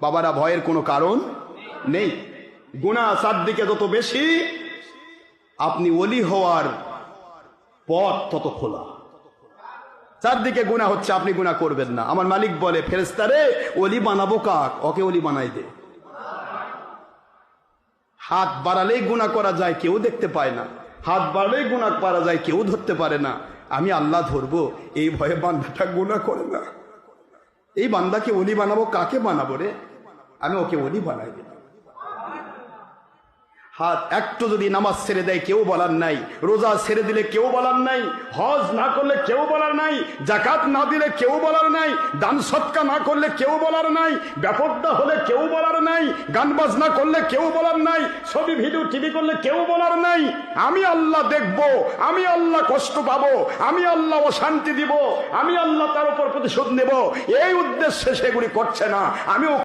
বাবারা, ভয়ের কোনো কারণ নেই। গুনাহ চারদিকে যত বেশি, আপনি ওলি হওয়ার পথ তত খোলা। চারদিকে গুনাহ হচ্ছে, আপনি গুনাহ করবেন না। আমার মালিক বলে, ফেরেশতারে ওলি বানাবো কাক? ওকে ওলি বানাই দে। হাত বাড়ালেই গুনাহ করা যায়, কেউ দেখতে পায় না। হাত বাড়ালেই গুনাহ করা যায়, কেউ ধরতে পারে না। আমি আল্লাহ ধরবো, এই ভয়ে বান্দাটা গুনাহ করে না। এই বান্দাকে ওলি বানাবো, কাকে বানাবো রে? আমি ওকে ওলি বানাই দিলাম। হাত একটু যদি নামাজ ছেড়ে দেয়, কেউ বলার নাই। রোজা ছেড়ে দিলে কেউ বলার নাই। হজ না করলে কেউ বলার নাই। যাকাত না দিলে কেউ বলার নাই। দান সৎকা না করলে কেউ বলার নাই। ব্যাপারটা হলে কেউ বলার নাই। গান বাজনা করলে কেউ বলার নাই। ছবি ভিডিও টিভি করলে কেউ বলার নাই। আমি আল্লাহ দেখবো, আমি আল্লাহ কষ্ট পাবো, আমি আল্লাহ অশান্তি দিব, আমি আল্লাহ তার উপর প্রতিশোধ নেব, এই উদ্দেশ্যে সেগুলি করছে না। আমি